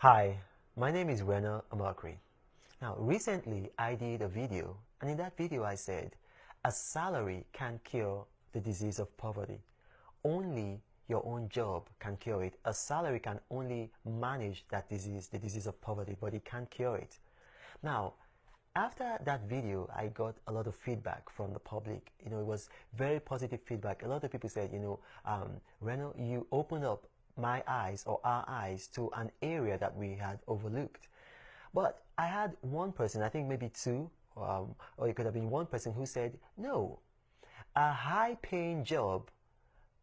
Hi, my name is Rena Amakri. Now, recently I did a video, and in that video I said, a salary can't cure the disease of poverty. Only your own job can cure it. A salary can only manage that disease, the disease of poverty, but it can't cure it. Now, after that video, I got a lot of feedback from the public. It was very positive feedback. A lot of people said, Reno, you opened up my eyes or our eyes to an area that we had overlooked. But I had one person, I think maybe two, or it could have been one person who said, no, a high-paying job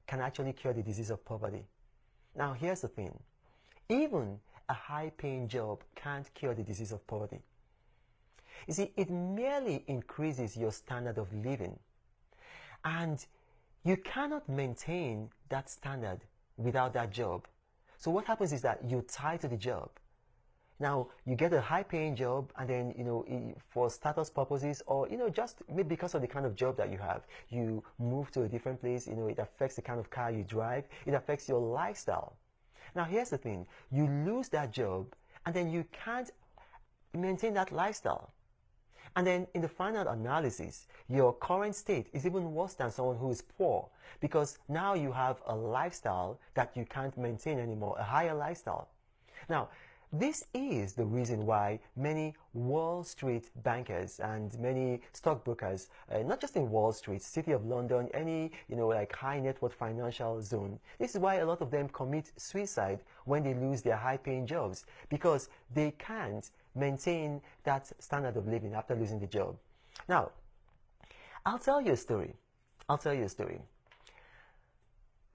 can actually cure the disease of poverty. Now, here's the thing. Even a high-paying job can't cure the disease of poverty. You see, it merely increases your standard of living. And you cannot maintain that standard without that job. So what happens is that you tie to the job. Now, you get a high-paying job, and then, for status purposes, or, just maybe because of the kind of job that you have, you move to a different place, it affects the kind of car you drive, it affects your lifestyle. Now, here's the thing. You lose that job, and then you can't maintain that lifestyle. And then in the final analysis, your current state is even worse than someone who is poor, because now you have a lifestyle that you can't maintain anymore, a higher lifestyle. Now, this is the reason why many Wall Street bankers and many stockbrokers, not just in Wall Street, City of London, any, like high net worth financial zone, this is why a lot of them commit suicide when they lose their high-paying jobs, because they can't maintain that standard of living after losing the job. Now, I'll tell you a story.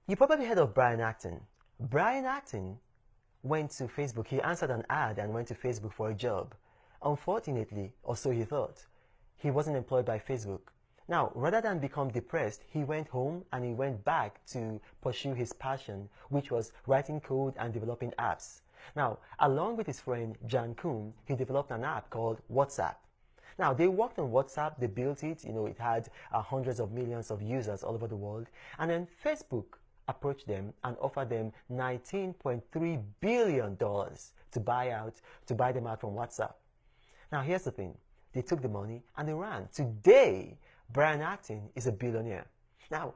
You probably heard of Brian Acton. Brian Acton went to Facebook. He answered an ad and went to Facebook for a job. Unfortunately, or so he thought, he wasn't employed by Facebook. Now, rather than become depressed, he went home and he went back to pursue his passion, which was writing code and developing apps. Now, along with his friend Jan Koum, he developed an app called WhatsApp. Now, they worked on WhatsApp, they built it, it had hundreds of millions of users all over the world. And then Facebook approached them and offered them $19.3 billion to buy them out from WhatsApp. Now, here's the thing. They took the money and they ran. Today, Brian Acton is a billionaire. Now,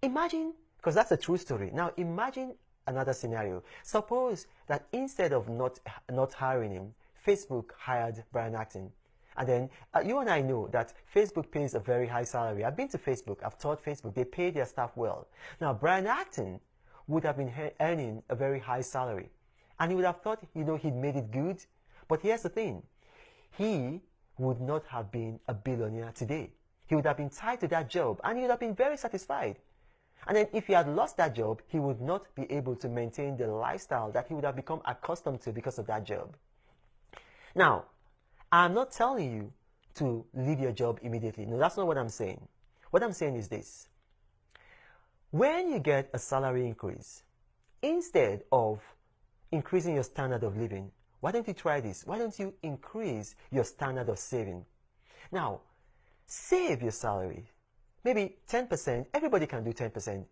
imagine, because that's a true story. Now, imagine another scenario. Suppose that instead of not hiring him, Facebook hired Brian Acton. And then you and I know that Facebook pays a very high salary. I've been to Facebook. I've taught Facebook. They pay their staff well. Now, Brian Acton would have been earning a very high salary. And he would have thought, he'd made it good. But here's the thing. He would not have been a billionaire today. He would have been tied to that job, and he would have been very satisfied. And then if he had lost that job, he would not be able to maintain the lifestyle that he would have become accustomed to because of that job. Now, I'm not telling you to leave your job immediately. No, that's not what I'm saying. What I'm saying is this. When you get a salary increase, instead of increasing your standard of living, why don't you try this? Why don't you increase your standard of saving? Now, save your salary. Maybe 10%. Everybody can do 10%.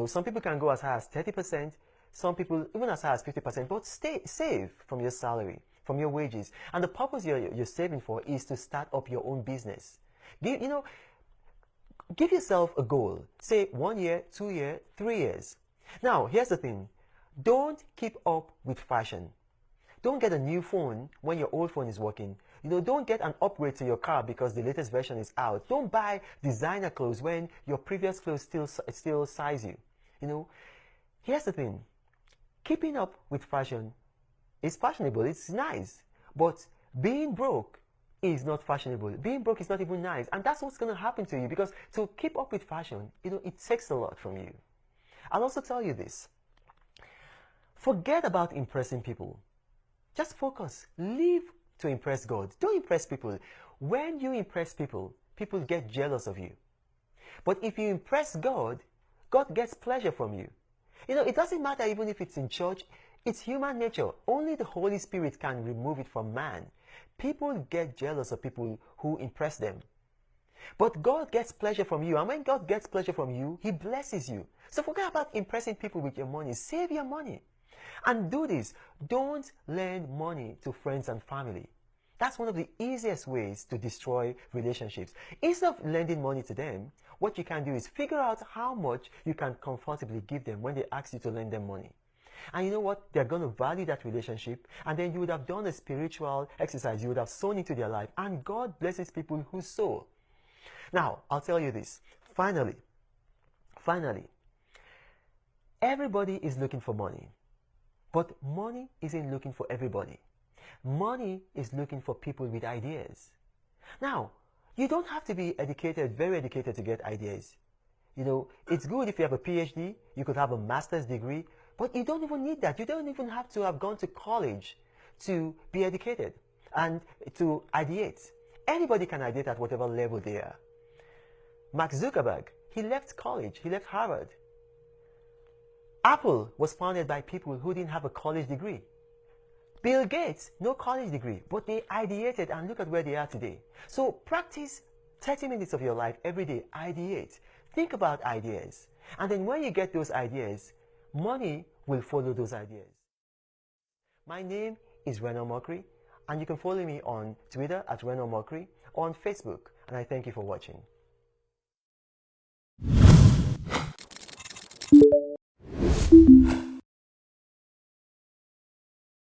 Some people can go as high as 30%. Some people even as high as 50%. But save from your salary, from your wages. And the purpose you're saving for is to start up your own business. Give yourself a goal. Say 1 year, 2 years, 3 years. Now, here's the thing. Don't keep up with fashion. Don't get a new phone when your old phone is working. Don't get an upgrade to your car because the latest version is out. Don't buy designer clothes when your previous clothes still size you. Here's the thing. Keeping up with fashion is fashionable. It's nice. But being broke is not fashionable. Being broke is not even nice. And that's what's going to happen to you, because to keep up with fashion, it takes a lot from you. I'll also tell you this. Forget about impressing people. Just focus. Live to impress God. Don't impress people. When you impress people, people get jealous of you. But if you impress God, God gets pleasure from you. It doesn't matter even if it's in church. It's human nature. Only the Holy Spirit can remove it from man. People get jealous of people who impress them. But God gets pleasure from you. And when God gets pleasure from you, He blesses you. So forget about impressing people with your money. Save your money. And do this. Don't lend money to friends and family. That's one of the easiest ways to destroy relationships. Instead of lending money to them, what you can do is figure out how much you can comfortably give them when they ask you to lend them money. And you know what? They're going to value that relationship, and then you would have done a spiritual exercise. You would have sown into their life, and God blesses people who sow. Now, I'll tell you this. Finally, everybody is looking for money, but money isn't looking for everybody. Money is looking for people with ideas. Now, you don't have to be educated, very educated, to get ideas. You know, it's good if you have a PhD, you could have a master's degree, but you don't even need that. You don't even have to have gone to college to be educated and to ideate. Anybody can ideate at whatever level they are. Mark Zuckerberg, he left college, he left Harvard. Apple was founded by people who didn't have a college degree. Bill Gates, no college degree, but they ideated, and look at where they are today. So practice 30 minutes of your life every day. Ideate. Think about ideas. And then when you get those ideas, money will follow those ideas. My name is Reno Mokri, and you can follow me on Twitter at Reno Mokri, or on Facebook, and I thank you for watching.